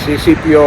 CCPO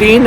3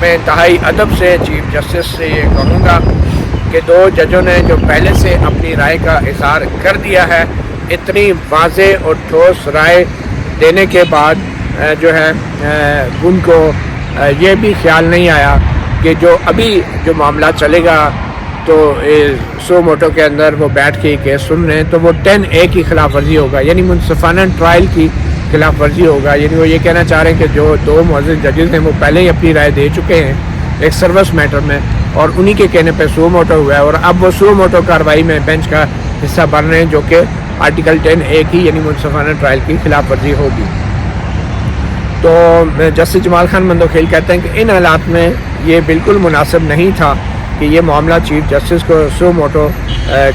میں انتہائی ادب سے چیف جسٹس سے یہ کہوں گا کہ 2 ججوں نے جو پہلے سے اپنی رائے کا اظہار کر دیا ہے، اتنی واضح اور ٹھوس رائے دینے کے بعد جو ہے ان کو یہ بھی خیال نہیں آیا کہ جو ابھی جو معاملہ چلے گا تو سو موٹو کے اندر وہ بیٹھ کے کیس سن رہے ہیں تو وہ 10A کی خلاف ورزی ہوگا، یعنی منصفانہ ٹرائل کی خلاف ورزی ہوگا. یعنی وہ یہ کہنا چاہ رہے ہیں کہ جو 2 معزز ججز ہیں وہ پہلے ہی اپنی رائے دے چکے ہیں ایک سروس میٹر میں، اور انہی کے کہنے پہ سو موٹو ہوا ہے، اور اب وہ سو موٹو کارروائی میں بینچ کا حصہ بن رہے ہیں جو کہ آرٹیکل 10A کی یعنی منصفانہ ٹرائل کی خلاف ورزی ہوگی. تو جسٹس جمال خان مندوخیل کہتے ہیں کہ ان حالات میں یہ بالکل مناسب نہیں تھا کہ یہ معاملہ چیف جسٹس کو سو موٹو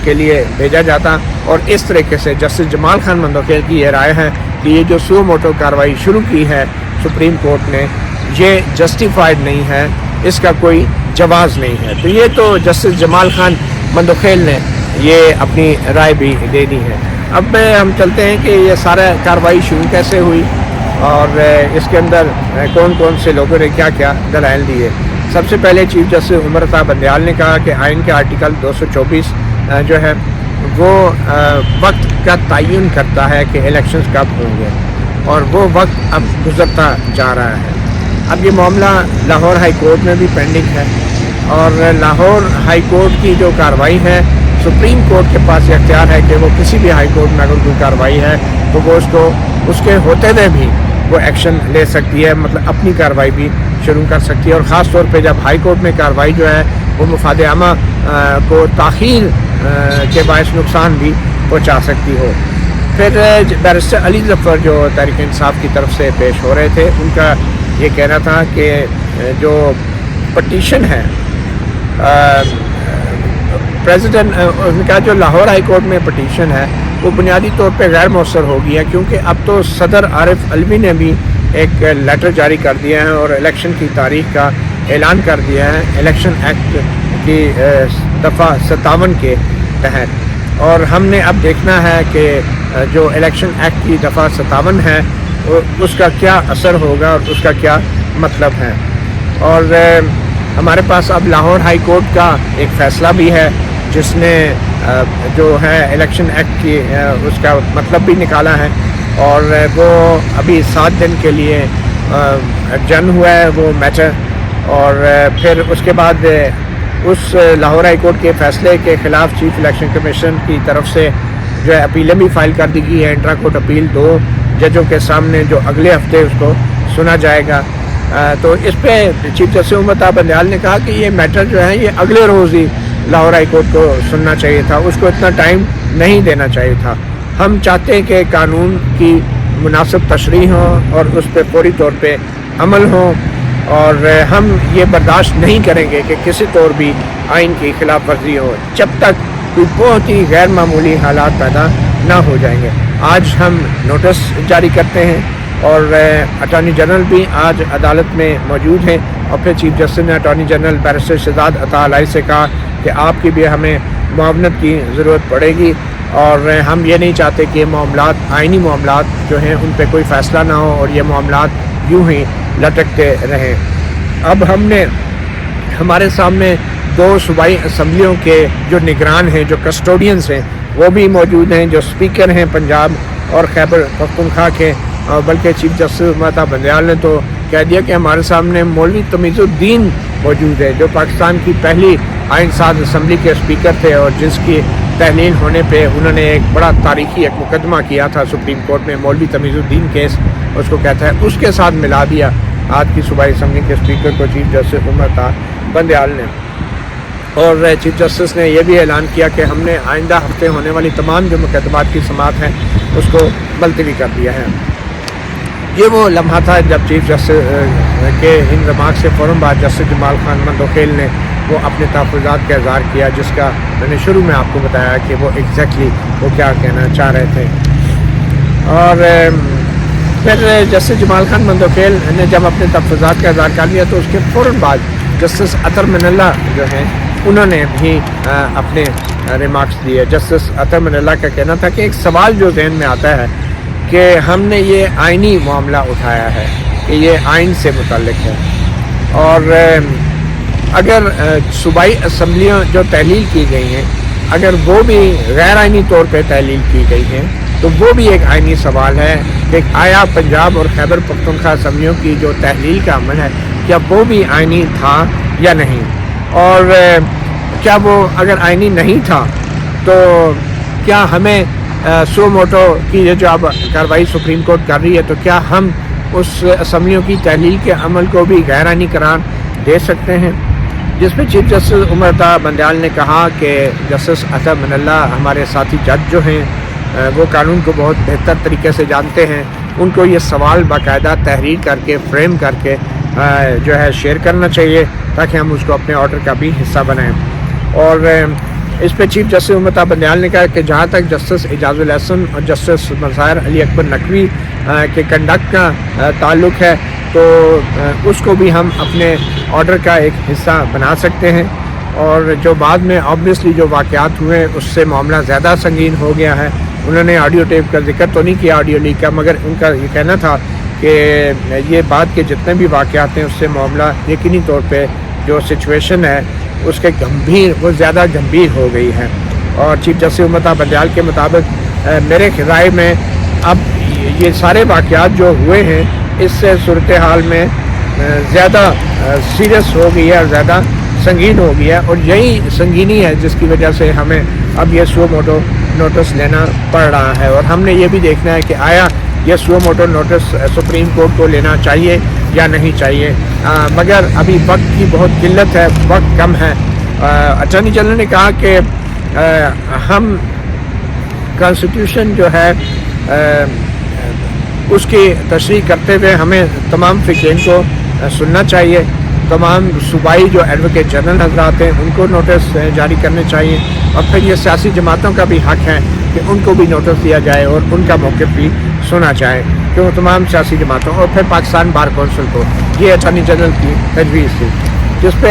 کے لیے بھیجا جاتا، اور اس طریقے سے جسٹس جمال خان مندوخیل کی یہ رائے ہے کہ یہ جو سو موٹو کارروائی شروع کی ہے سپریم کورٹ نے یہ جسٹیفائڈ نہیں ہے، اس کا کوئی جواز نہیں ہے. تو یہ تو جسٹس جمال خان مندوخیل نے یہ اپنی رائے بھی دے دی ہے. اب ہم چلتے ہیں کہ یہ سارا کارروائی شروع کیسے ہوئی اور اس کے اندر کون کون سے لوگوں نے کیا کیا دلائل دیے. سب سے پہلے چیف جسٹس عمر عطا بندیال نے کہا کہ آئین کے آرٹیکل 224 جو ہے وہ وقت کا تعین کرتا ہے کہ الیکشنز کب ہوں گے، اور وہ وقت اب گزرتا جا رہا ہے. اب یہ معاملہ لاہور ہائی کورٹ میں بھی پینڈنگ ہے، اور لاہور ہائی کورٹ کی جو کارروائی ہے سپریم کورٹ کے پاس یہ اختیار ہے کہ وہ کسی بھی ہائی کورٹ میں اگر کوئی کارروائی ہے تو وہ اس کے ہوتے ہوئے بھی وہ ایکشن لے سکتی ہے، مطلب اپنی کارروائی بھی شروع کر سکتی ہے. اور خاص طور پہ جب ہائی کورٹ میں کارروائی جو ہے وہ مفاد عامہ کو تاخیر کے باعث نقصان بھی پہنچا سکتی ہو. پھر بیرسٹر علی ظفر جو تحریک انصاف کی طرف سے پیش ہو رہے تھے، ان کا یہ کہنا تھا کہ جو پٹیشن ہے پریزیڈنٹ ان کا جو لاہور ہائی کورٹ میں پٹیشن ہے وہ بنیادی طور پہ غیر مؤثر ہو گئی ہے، کیونکہ اب تو صدر عارف علوی نے بھی ایک لیٹر جاری کر دیا ہے اور الیکشن کی تاریخ کا اعلان کر دیا ہے الیکشن ایکٹ کی دفعہ 57 کے تحت. اور ہم نے اب دیکھنا ہے کہ جو الیکشن ایکٹ کی دفعہ 57 ہے اس کا کیا اثر ہوگا اور اس کا کیا مطلب ہے. اور ہمارے پاس اب لاہور ہائی کورٹ کا ایک فیصلہ بھی ہے جس نے جو ہے الیکشن ایکٹ کی اس کا مطلب بھی نکالا ہے، اور وہ ابھی 7 دن کے لیے ایڈجرن ہوا ہے وہ میٹر. اور پھر اس کے بعد اس لاہور ہائی کورٹ کے فیصلے کے خلاف چیف الیکشن کمیشن کی طرف سے جو ہے اپیلیں بھی فائل کر دی گئی ہے. انٹرا کورٹ اپیل 2 ججوں کے سامنے جو اگلے ہفتے اس کو سنا جائے گا. تو اس پہ چیف جسٹس عمر عطا بندیال نے کہا کہ یہ میٹر جو ہے یہ اگلے روز ہی لاہور ہائی کورٹ کو سننا چاہیے تھا، اس کو اتنا ٹائم نہیں دینا چاہیے تھا. ہم چاہتے ہیں کہ قانون کی مناسب تشریح ہو اور اس پہ فوری طور پہ عمل ہو، اور ہم یہ برداشت نہیں کریں گے کہ کسی طور بھی آئین کی خلاف ورزی ہو جب تک کوئی بہت ہی غیر معمولی حالات پیدا نہ ہو جائیں گے. آج ہم نوٹس جاری کرتے ہیں اور اٹارنی جنرل بھی آج عدالت میں موجود ہیں، اور پھر چیف جسٹس نے اٹارنی جنرل بیرسٹر شہزاد عطا الہی سے کہا کہ آپ کی بھی ہمیں معاونت کی ضرورت پڑے گی، اور ہم یہ نہیں چاہتے کہ یہ معاملات آئینی معاملات جو ہیں ان پہ کوئی فیصلہ نہ ہو اور یہ معاملات یوں ہی لٹکتے رہیں. اب ہم نے ہمارے سامنے 2 صوبائی اسمبلیوں کے جو نگران ہیں، جو کسٹوڈینز ہیں، وہ بھی موجود ہیں، جو اسپیکر ہیں پنجاب اور خیبر پختونخوا کے. بلکہ چیف جسٹس عمر عطا بندیال نے تو کہہ دیا کہ ہمارے سامنے مولوی تمیز الدین موجود ہے، جو پاکستان کی پہلی آئین ساز اسمبلی کے اسپیکر تھے، اور جس کی تحلیل ہونے پہ انہوں نے ایک بڑا تاریخی ایک مقدمہ کیا تھا سپریم کورٹ میں، مولوی تمیز الدین کیس اس کو کہتا ہے. اس کے ساتھ ملا دیا آج کی صوبائی اسمبلی کے اسپیکر کو چیف جسٹس عمر عطا بندیال نے. اور چیف جسٹس نے یہ بھی اعلان کیا کہ ہم نے آئندہ ہفتے ہونے والی تمام جو مقدمات کی سماعت ہیں اس کو ملتوی کر دیا ہے. یہ وہ لمحہ تھا جب چیف جسٹس کے ان ریمارک سے فوراً بعد جسٹس جمال خان مندوخیل نے وہ اپنے تحفظات کا اظہار کیا، جس کا میں نے شروع میں آپ کو بتایا کہ وہ ایگزیکٹلی وہ کیا کہنا چاہ رہے تھے. اور پھر جسٹس جمال خان مندوخیل نے جب اپنے تحفظات کا اظہار کر لیا تو اس کے فوراً بعد جسٹس اطہر من اللہ جو ہیں انہوں نے بھی اپنے ریمارکس دیے. جسٹس اطہر من اللہ کا کہنا تھا کہ ایک سوال جو ذہن میں آتا ہے کہ ہم نے یہ آئینی معاملہ اٹھایا ہے کہ یہ آئین سے متعلق ہے، اور اگر صوبائی اسمبلیاں جو تحلیل کی گئی ہیں اگر وہ بھی غیر آئینی طور پہ تحلیل کی گئی ہیں تو وہ بھی ایک آئینی سوال ہے کہ آیا پنجاب اور خیبر پختونخوا اسمبلیوں کی جو تحلیل کا عمل ہے کیا وہ بھی آئینی تھا یا نہیں، اور کیا وہ اگر آئینی نہیں تھا تو کیا ہمیں سو موٹو کی یہ جو اب کارروائی سپریم کورٹ کر رہی ہے تو کیا ہم اس اسمبلیوں کی تحلیل کے عمل کو بھی غیر آئینی قرار دے سکتے ہیں، جس میں چیف جسٹس عمر عطا بندیال نے کہا کہ جسٹس عطا من اللہ ہمارے ساتھی جج جو ہیں وہ قانون کو بہت بہتر طریقے سے جانتے ہیں، ان کو یہ سوال باقاعدہ تحریر کر کے فریم کر کے جو ہے شیئر کرنا چاہیے تاکہ ہم اس کو اپنے آرڈر کا بھی حصہ بنائیں۔ اور اس پہ چیف جسٹس عمر عطا بندیال نے کہا کہ جہاں تک جسٹس اعجاز الاحسن اور جسٹس مظاہر علی اکبر نقوی کے کنڈکٹ کا تعلق ہے تو اس کو بھی ہم اپنے آرڈر کا ایک حصہ بنا سکتے ہیں، اور جو بعد میں آبویسلی جو واقعات ہوئے اس سے معاملہ زیادہ سنگین ہو گیا ہے۔ انہوں نے آڈیو ٹیپ کا ذکر تو نہیں کیا آڈیو لیک کا، مگر ان کا یہ کہنا تھا کہ یہ بعد کے جتنے بھی واقعات ہیں اس سے معاملہ یقینی طور پہ جو سچویشن ہے اس کے وہ زیادہ گمبھیر ہو گئی ہے۔ اور چیف جسٹس عمر عطا بندیال کے مطابق میرے رائے میں اب یہ سارے واقعات جو ہوئے ہیں اس سے صورتحال میں زیادہ سیریس ہو گئی ہے اور زیادہ سنگین ہو گیا ہے، اور یہی سنگینی ہے جس کی وجہ سے ہمیں اب یہ سو موٹو نوٹس لینا پڑ رہا ہے، اور ہم نے یہ بھی دیکھنا ہے کہ آیا یہ suo motu notice supreme court کو لینا چاہیے یا نہیں چاہیے، مگر ابھی وقت کی بہت قلت ہے، وقت کم ہے۔ اٹارنی جنرل نے کہا کہ ہم کانسٹیٹیوشن جو ہے اس کی تشریح کرتے ہوئے ہمیں تمام فریقین کو سننا چاہیے، تمام صوبائی جو ایڈوکیٹ جنرل حضرات ہیں ان کو نوٹس جاری کرنے چاہیے، اور پھر یہ سیاسی جماعتوں کا بھی حق ہے کہ ان کو بھی نوٹس دیا جائے اور ان کا موقف بھی سنا جائے، کیوں تمام سیاسی جماعتوں اور پھر پاکستان بار کونسل کو یہ اٹارنی جنرل کی تجویز تھی، جس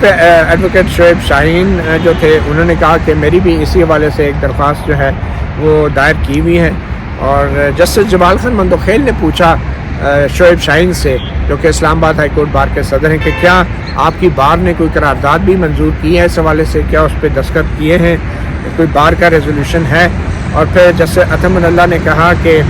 پہ ایڈوکیٹ شعیب شاہین جو تھے انہوں نے کہا کہ میری بھی اسی حوالے سے ایک درخواست جو ہے وہ دائر کی ہوئی ہے، اور جسٹس جمال خان مندوخیل نے پوچھا شعیب شاہین سے جو کہ اسلام آباد ہائی کورٹ بار کے صدر ہیں کہ کیا آپ کی بار نے کوئی قرارداد بھی منظور کی ہے اس حوالے سے، کیا اس پہ دستخط کیے ہیں، کوئی بار کا ریزولوشن ہے، اور پھر جسٹس عطا من اللہ نے کہا کہ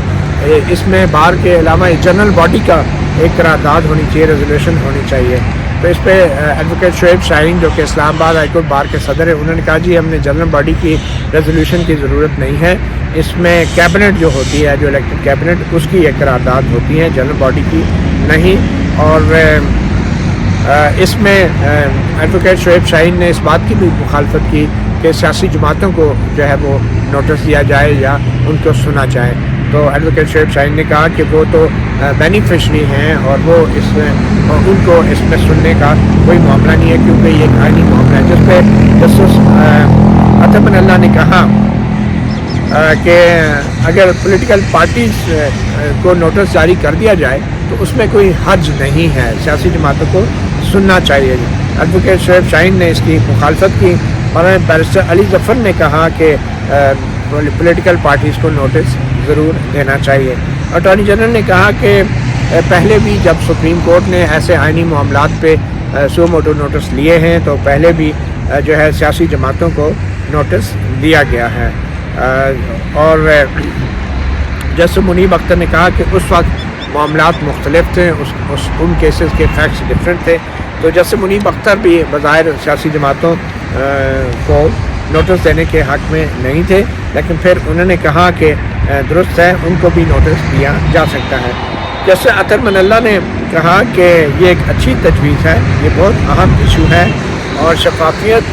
اس میں بار کے علاوہ جنرل باڈی کا ایک قرارداد ہونی چاہیے، ریزولوشن ہونی چاہیے۔ تو اس پہ ایڈوکیٹ شعیب شاہین جو کہ اسلام آباد ہائی کورٹ بار کے صدر ہیں انہوں نے کہا جی ہم نے جنرل باڈی کی ریزولوشن کی ضرورت نہیں ہے، اس میں کیبنٹ جو ہوتی ہے جو الیکٹڈ کیبنٹ اس کی ایک قرارداد ہوتی ہے، جنرل باڈی کی نہیں۔ اور اس میں ایڈوکیٹ شعیب شاہین نے اس بات کی بھی مخالفت کی کہ سیاسی جماعتوں کو جو ہے وہ نوٹس دیا جائے یا ان کو سنا جائے، تو ایڈوکیٹ شعیب شاہین نے کہا کہ وہ تو بینیفیشری ہیں اور وہ ان کو اس میں سننے کا کوئی معاملہ نہیں ہے کیونکہ یہ ایک آئینی معاملہ ہے، جس پہ جسٹس عطا من اللہ نے کہا کہ اگر پولیٹیکل پارٹیز کو نوٹس جاری کر دیا جائے تو اس میں کوئی حرج نہیں ہے، سیاسی جماعتوں کو سننا چاہیے۔ ایڈوکیٹ شعیب شاہین نے اس کی مخالفت کی، اور بیرسٹر علی ظفر نے کہا کہ پولیٹیکل پارٹیز کو نوٹس ضرور دینا چاہیے۔ اٹارنی جنرل نے کہا کہ پہلے بھی جب سپریم کورٹ نے ایسے آئینی معاملات پہ سو موٹو نوٹس لیے ہیں تو پہلے بھی جو ہے سیاسی جماعتوں کو نوٹس دیا گیا ہے، اور جسٹس منیب اختر نے کہا کہ اس وقت معاملات مختلف تھے، ان کیسز کے فیکٹس ڈفرینٹ تھے، تو جسٹس منیب اختر بھی بظاہر سیاسی جماعتوں کو نوٹس دینے کے حق میں نہیں تھے، لیکن پھر انہوں نے کہا کہ درست ہے ان کو بھی نوٹس دیا جا سکتا ہے۔ جسٹس عطا من اللہ نے کہا کہ یہ ایک اچھی تجویز ہے، یہ بہت اہم ایشو ہے، اور شفافیت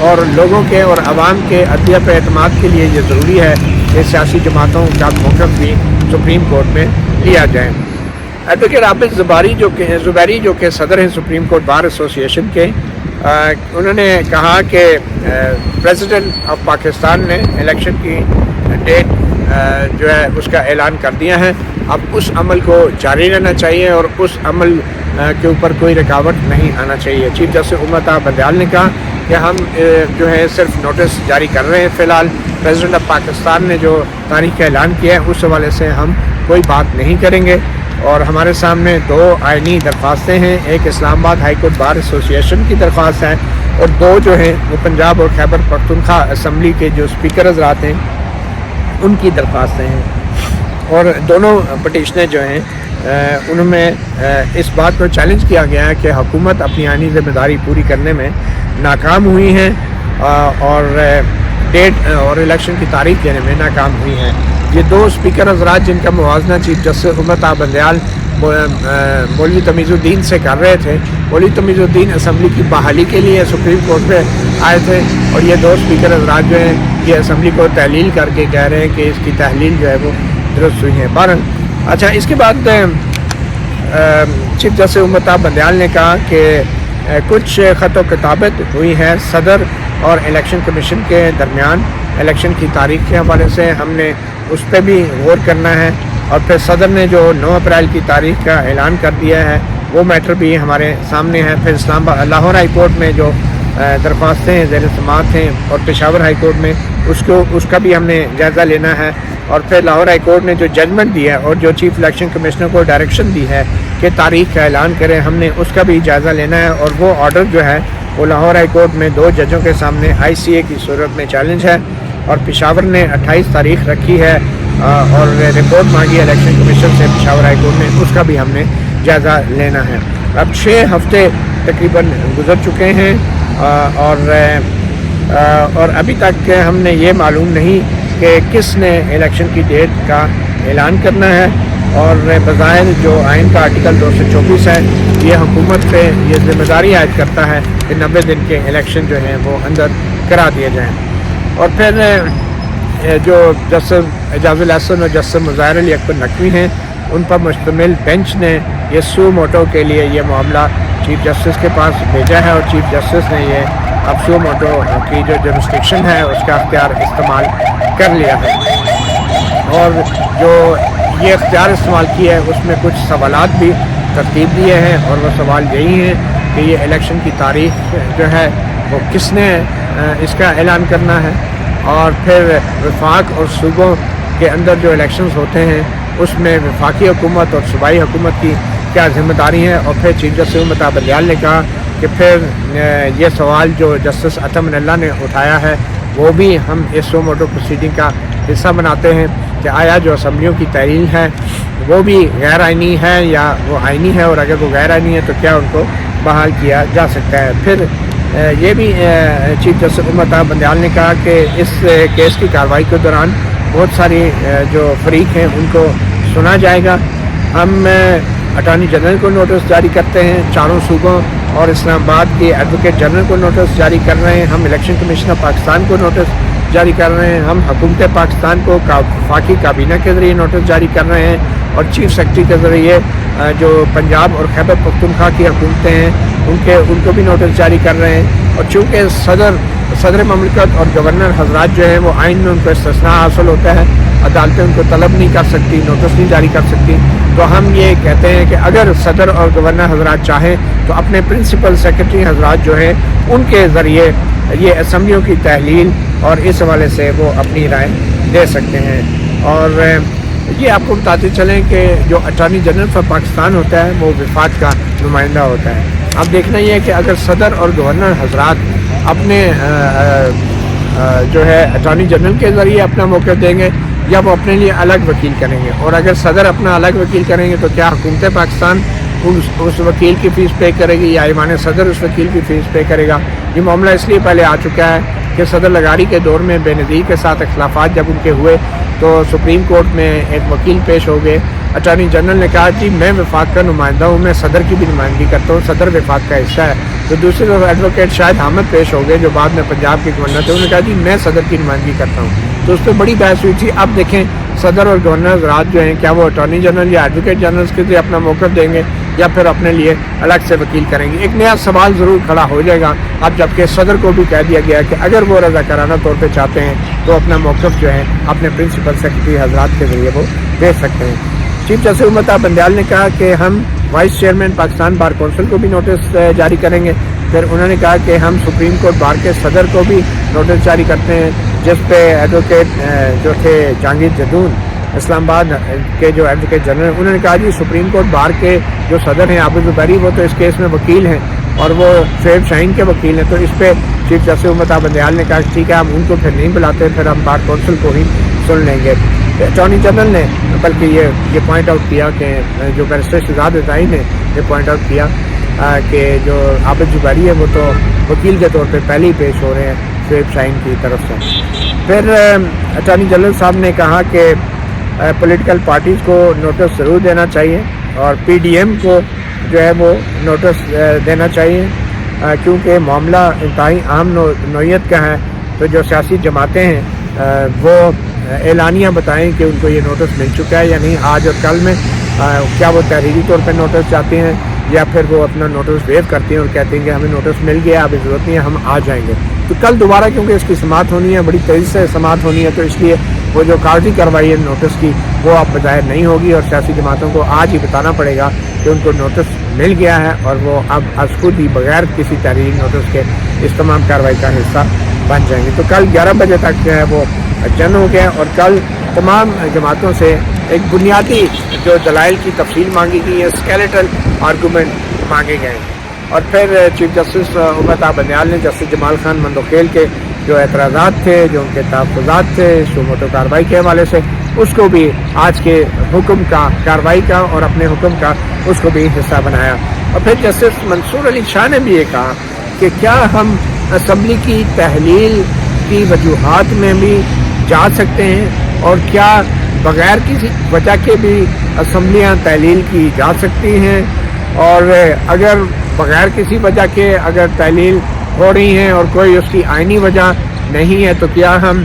اور لوگوں کے اور عوام کے عدلیہ پہ اعتماد کے لیے یہ ضروری ہے کہ سیاسی جماعتوں کا موقف بھی سپریم کورٹ میں لیا جائے۔ ایڈوکیٹ عابد زبیری جو کہ صدر ہیں سپریم کورٹ بار ایسوسی ایشن کے، انہوں نے کہا کہ پریزیڈنٹ آف پاکستان نے الیکشن کی ڈیٹ جو ہے اس کا اعلان کر دیا ہے، اب اس عمل کو جاری رہنا چاہیے اور اس عمل کے اوپر کوئی رکاوٹ نہیں آنا چاہیے۔ چیف جسٹس عمر عطا بندیال نے کہا کہ ہم جو ہے صرف نوٹس جاری کر رہے ہیں، فی الحال پریزیڈنٹ آف پاکستان نے جو تاریخ کا اعلان کیا ہے اس حوالے سے ہم کوئی بات نہیں کریں گے، اور ہمارے سامنے 2 آئینی درخواستیں ہیں. ایک اسلام آباد ہائی کورٹ بار ایسوسیشن کی درخواست ہے اور 2 جو ہیں وہ پنجاب اور خیبر پختونخوا اسمبلی کے جو اسپیکر حضرات ہیں ان کی درخواستیں ہیں. اور دونوں پٹیشنیں جو ہیں ان میں اس بات کو چیلنج کیا گیا ہے کہ حکومت اپنی آئینی ذمہ داری پوری کرنے میں ناکام ہوئی ہیں اور ڈیٹ اور الیکشن کی تاریخ دینے میں ناکام ہوئی ہیں. یہ 2 اسپیکر حضرات جن کا موازنہ چیف جسٹس امتا بندیال مولوی تمیز الدین سے کر رہے تھے. مولوی تمیز الدین اسمبلی کی بحالی کے لیے سپریم کورٹ پہ آئے تھے اور یہ 2 اسپیکر حضرات جو ہیں یہ اسمبلی کو تحلیل کر کے کہہ رہے ہیں کہ اس کی تحلیل جو ہے وہ درست ہوئی ہے. بہرحال اچھا، اس کے بعد چیف جسٹس امتا بندیال نے کہا کہ کچھ خط و کتابت ہوئی ہے صدر اور الیکشن کمیشن کے درمیان الیکشن کی تاریخ کے حوالے سے. ہم نے اس پہ بھی غور کرنا ہے. اور پھر صدر نے جو 9 اپریل کی تاریخ کا اعلان کر دیا ہے وہ میٹر بھی ہمارے سامنے ہے. پھر لاہور ہائی کورٹ میں جو درخواستیں زیر سماعت ہیں اور پشاور ہائی کورٹ میں اس کا بھی ہم نے جائزہ لینا ہے. اور پھر لاہور ہائی کورٹ نے جو ججمنٹ دی ہے اور جو چیف الیکشن کمشنر کو ڈائریکشن دی ہے کہ تاریخ کا اعلان کریں، ہم نے اس کا بھی جائزہ لینا ہے. اور وہ آرڈر جو ہے وہ لاہور ہائی کورٹ میں 2 ججوں کے سامنے ICA کی صورت میں چیلنج ہے. اور پشاور نے 28 تاریخ رکھی ہے اور رپورٹ مانگی الیکشن کمیشن سے پشاور ہائی کورٹ نے، اس کا بھی ہم نے جائزہ لینا ہے. اب 6 ہفتے تقریباً گزر چکے ہیں اور ابھی تک ہم نے یہ معلوم نہیں کہ کس نے الیکشن کی ڈیٹ کا اعلان کرنا ہے. اور بظاہر جو آئین کا آرٹیکل 224 ہے یہ حکومت پہ یہ ذمہ داری عائد کرتا ہے کہ 90 دن کے الیکشن جو ہیں وہ اندر کرا دیے جائیں. اور پھر جو جسٹس اعجاز الاحسن اور جسٹس مظاہر علی اکبر نقوی ہیں ان پر مشتمل بینچ نے یہ سو موٹو کے لیے یہ معاملہ چیف جسٹس کے پاس بھیجا ہے اور چیف جسٹس نے یہ اب سو موٹو کی جو جورسڈکشن ہے اس کا اختیار استعمال کر لیا ہے. اور جو یہ اختیار استعمال کیا ہے اس میں کچھ سوالات بھی ترتیب دیے ہیں اور وہ سوال یہی ہیں کہ یہ الیکشن کی تاریخ جو ہے وہ کس نے اس کا اعلان کرنا ہے. اور پھر وفاق اور صوبوں کے اندر جو الیکشنز ہوتے ہیں اس میں وفاقی حکومت اور صوبائی حکومت کی کیا ذمہ داری ہے. اور پھر چیف جسٹس امتا بندیال نے کہا کہ پھر یہ سوال جو جسٹس عطا من اللہ نے اٹھایا ہے وہ بھی ہم اس سو موٹو پروسیڈنگ کا حصہ بناتے ہیں کہ آیا جو اسمبلیوں کی تحلیل ہے وہ بھی غیر آئینی ہے یا وہ آئینی ہے، اور اگر وہ غیر آئینی ہے تو کیا ان کو بحال کیا جا سکتا ہے. پھر یہ بھی چیف جسٹس امتا بندیال نے کہا کہ اس کیس کی کارروائی کے دوران بہت ساری جو فریق ہیں ان کو سنا جائے گا. ہم اٹارنی جنرل کو نوٹس جاری کرتے ہیں، 4 صوبوں اور اسلام آباد کے ایڈوکیٹ جنرل کو نوٹس جاری کر رہے ہیں. ہم الیکشن کمیشن آف پاکستان کو نوٹس جاری کر رہے ہیں. ہم حکومت پاکستان کو وفاقی کابینہ کے ذریعے نوٹس جاری کر رہے ہیں اور چیف سیکرٹری کے ذریعے جو پنجاب اور خیبر پختونخوا کی حکومتیں ہیں ان کو بھی نوٹس جاری کر رہے ہیں. اور چونکہ صدر مملکت اور گورنر حضرات جو ہیں وہ آئین میں ان کو استثناء حاصل ہوتا ہے، عدالتیں ان کو طلب نہیں کر سکتی، نوٹس نہیں جاری کر سکتی، تو ہم یہ کہتے ہیں کہ اگر صدر اور گورنر حضرات چاہیں تو اپنے پرنسپل سیکرٹری حضرات جو ہیں ان کے ذریعے یہ اسمبلیوں کی تحلیل اور اس حوالے سے وہ اپنی رائے دے سکتے ہیں. اور یہ آپ کو بتاتے چلیں کہ جو اٹارنی جنرل فار پاکستان ہوتا ہے وہ وفاق کا نمائندہ ہوتا ہے. اب دیکھنا یہ ہے کہ اگر صدر اور گورنر حضرات اپنے جو ہے اٹارنی جنرل کے ذریعے اپنا موقف دیں گے یا وہ اپنے لیے الگ وکیل کریں گے. اور اگر صدر اپنا الگ وکیل کریں گے تو کیا حکومت پاکستان اس وکیل کی فیس پے کرے گی یا ایوان صدر اس وکیل کی فیس پے کرے گا؟ یہ معاملہ اس لیے پہلے آ چکا ہے کہ صدر لغاری کے دور میں بے نظیر کے ساتھ اختلافات جب ان کے ہوئے تو سپریم کورٹ میں ایک وکیل پیش ہو گئے. اٹارنی جنرل نے کہا کہ میں وفاق کا نمائندہ ہوں، میں صدر کی بھی نمائندگی کرتا ہوں، صدر وفاق کا حصہ ہے. تو دوسری طرف ایڈوکیٹ شاہد حامد پیش ہو گئے جو بعد میں پنجاب کے گورنر تھے، انہوں نے کہا کہ میں صدر کی نمائندگی کرتا ہوں. تو اس پہ بڑی بحث ہوئی تھی. اب دیکھیں صدر اور گورنر حضرات جو ہیں کیا وہ اٹارنی جنرل یا ایڈوکیٹ جنرل کے لیے اپنا موقف دیں گے یا پھر اپنے لیے الگ سے وکیل کریں گے؟ ایک نیا سوال ضرور کھڑا ہو جائے گا. اب جبکہ صدر کو بھی کہہ دیا گیا کہ اگر وہ رضاکارانہ طور پہ چاہتے ہیں تو اپنا موقف جو ہے اپنے پرنسپل سیکرٹری حضرات کے ذریعے وہ دے سکتے ہیں. چیف جسٹس امتا بندیال نے کہا کہ ہم vice chairman Pakistan bar council کو بھی نوٹس جاری کریں گے. پھر انہوں نے کہا کہ ہم سپریم کورٹ بار کے صدر کو بھی نوٹس جاری کرتے ہیں جس پہ ایڈوکیٹ جو تھے جہانگیر جدون اسلام آباد کے جو ایڈوکیٹ جنرل ہیں انہوں نے کہا جی سپریم کورٹ بار کے جو صدر ہیں عابد زبیری وہ تو اس کیس میں وکیل ہیں اور وہ شعیب شاہین کے وکیل ہیں، تو اس پہ چیف جسٹس امت بندیال نے کہا ٹھیک ہے ہم ان کو پھر نہیں بلاتے، پھر ہم بار کونسل کو ہی سن لیں گے۔ اٹارنی جنرل نے بلکہ یہ پوائنٹ آؤٹ کیا کہ جو بیرسٹر شہزاد رضائی نے یہ پوائنٹ آؤٹ کیا کہ جو عابد زبیری ہے وہ تو وکیل کے طور پہ پہلے ہی پیش ہو رہے ہیں شعیب شاہین کی طرف سے۔ پھر اٹارنی جنرل صاحب نے کہا کہ پولیٹیکل پارٹیز کو نوٹس ضرور دینا چاہیے اور پی ڈی ایم کو جو ہے وہ نوٹس دینا چاہیے کیونکہ معاملہ انتہائی اہم نوعیت کا ہے، تو جو سیاسی جماعتیں ہیں وہ اعلانیہ بتائیں کہ ان کو یہ نوٹس مل چکا ہے یا نہیں آج اور کل میں، کیا وہ تحریری طور پہ نوٹس چاہتے ہیں یا پھر وہ اپنا نوٹس ویو کرتے ہیں اور کہتے ہیں کہ ہمیں نوٹس مل گیا اب ضرورت نہیں ہے ہم آ جائیں گے۔ تو کل دوبارہ کیونکہ اس کی سماعت ہونی ہے، بڑی تیزی سے سماعت ہونی ہے، تو اس لیے وہ جو کاغذی کارروائی ہے نوٹس کی وہ اب بظاہر نہیں ہوگی اور سیاسی جماعتوں کو آج ہی بتانا پڑے گا کہ ان کو نوٹس مل گیا ہے اور وہ اب از خود ہی بغیر کسی تحریری نوٹس کے اس تمام کارروائی کا حصہ بن جائیں گے۔ تو کل 11 بجے تک جو ہے وہ جن ہو گیا اور کل تمام جماعتوں سے ایک بنیادی جو دلائل کی تفصیل مانگی گئی ہے، اسکیلیٹل آرگومنٹ مانگے گئے ہیں۔ اور پھر چیف جسٹس امت بندیال نے جسٹس جمال خان مندوخیل کے جو اعتراضات تھے، جو ان کے تحفظات تھے سو کارروائی کے حوالے سے، اس کو بھی آج کے حکم کا کارروائی کا اور اپنے حکم کا اس کو بھی حصہ بنایا۔ اور پھر جسٹس منصور علی شاہ نے بھی یہ کہا کہ کیا ہم اسمبلی کی تحلیل کی وجوہات میں بھی جا سکتے ہیں اور کیا بغیر کسی وجہ کے بھی اسمبلیاں تحلیل کی جا سکتی ہیں، اور اگر بغیر کسی وجہ کے اگر تحلیل ہو رہی ہیں اور کوئی اس کی آئینی وجہ نہیں ہے تو کیا ہم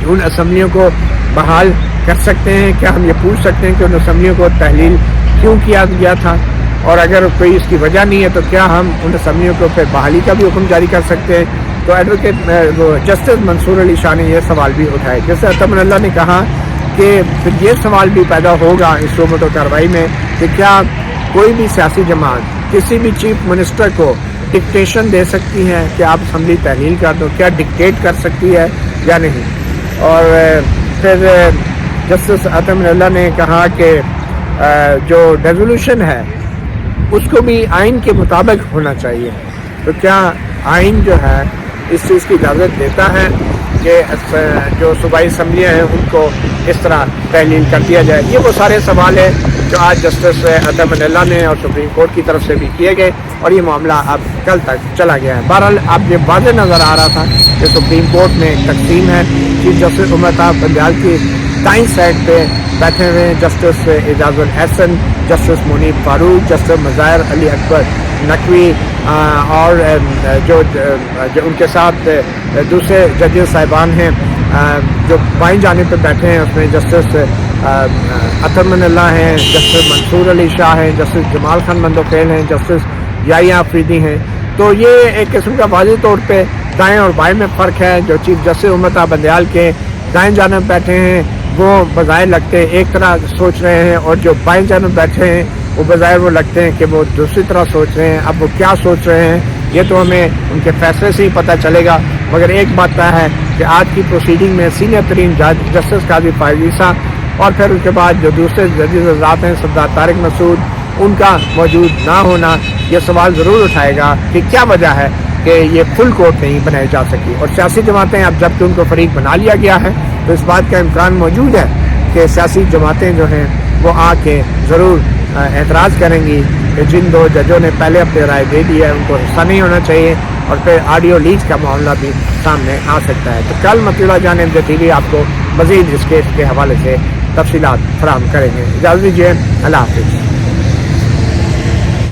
ان اسمبلیوں کو بحال کر سکتے ہیں؟ کیا ہم یہ پوچھ سکتے ہیں کہ ان اسمبلیوں کو تحلیل کیوں کیا گیا تھا، اور اگر کوئی اس کی وجہ نہیں ہے تو کیا ہم ان اسمبلیوں کو پھر بحالی کا بھی حکم جاری کر سکتے ہیں؟ تو ایڈوکیٹ جسٹس منصور علی شاہ نے یہ سوال بھی اٹھائے۔ جیسے اطمن اللہ نے کہا کہ پھر یہ سوال بھی پیدا ہوگا اس صوبت و کارروائی میں کہ کیا کوئی بھی سیاسی جماعت کسی بھی چیف منسٹر کو ڈکٹیشن دے سکتی ہے کہ آپ اسمبلی تحلیل کر دو، کیا ڈکٹیٹ کر سکتی ہے یا نہیں؟ اور پھر جسٹس اطمن اللہ نے کہا کہ جو ریزولوشن ہے اس کو بھی آئین کے مطابق ہونا چاہیے، تو کیا آئین جو ہے اس چیز کی اجازت دیتا ہے کہ جو صوبائی اسمبلیاں ہیں ان کو اس طرح تحلیل کر دیا جائے؟ یہ وہ سارے سوال ہیں جو آج جسٹس اطمن اللہ نے اور سپریم کورٹ کی طرف سے بھی کیے گئے اور یہ معاملہ اب کل تک چلا گیا ہے۔ بہرحال اب یہ واضح نظر آ رہا تھا کہ سپریم کورٹ میں ایک تقسیم ہے۔ چیف جسٹس امت بندیال کی دائیں سائڈ پہ بیٹھے ہوئے جسٹس اعجاز الحسن، جسٹس منیب فاروق، جسٹس مظاہر علی اکبر نقوی اور جو ان کے ساتھ دوسرے ججز صاحبان ہیں جو بائیں جانب پہ بیٹھے ہیں، اس میں جسٹس اطمن اللہ ہیں، جسٹس منصور علی شاہ ہیں، جسٹس جمال خان مندوخیل ہیں، جسٹس یحییٰ آفریدی ہیں۔ تو یہ ایک قسم کا واضح طور پہ دائیں اور بائیں میں فرق ہے۔ جو چیف جسٹس امت بندیال کے دائیں جانب بیٹھے ہیں وہ بظاہر لگتے ایک طرح سوچ رہے ہیں، اور جو بائیں جانب بیٹھے ہیں وہ بظاہر وہ لگتے ہیں کہ وہ دوسری طرح سوچ رہے ہیں۔ اب وہ کیا سوچ رہے ہیں یہ تو ہمیں ان کے فیصلے سے ہی پتہ چلے گا، مگر ایک بات طے ہے کہ آج کی پروسیڈنگ میں سینئر ترین جج جسٹس قاضی فائز عیسیٰ اور پھر اس کے بعد جو دوسرے ججز حضرات ہیں سردار طارق مسعود، ان کا موجود نہ ہونا یہ سوال ضرور اٹھائے گا کہ کیا وجہ ہے کہ یہ فل کورٹ نہیں بنائی جا سکی۔ اور سیاسی جماعتیں اب جب کہ ان کو فریق بنا لیا گیا ہے تو اس بات کا امکان موجود ہے کہ سیاسی جماعتیں جو ہیں وہ آ کے ضرور اعتراض کریں گی کہ جن دو ججوں نے پہلے اپنی رائے دے دی ہے ان کو حصہ نہیں ہونا چاہیے، اور پھر آڈیو لیک کا معاملہ بھی سامنے آ سکتا ہے۔ تو کل مطلع جان MJ آپ کو مزید اس کیس کے حوالے سے تفصیلات فراہم کریں گے۔ اجازت دیجیے، اللہ حافظ۔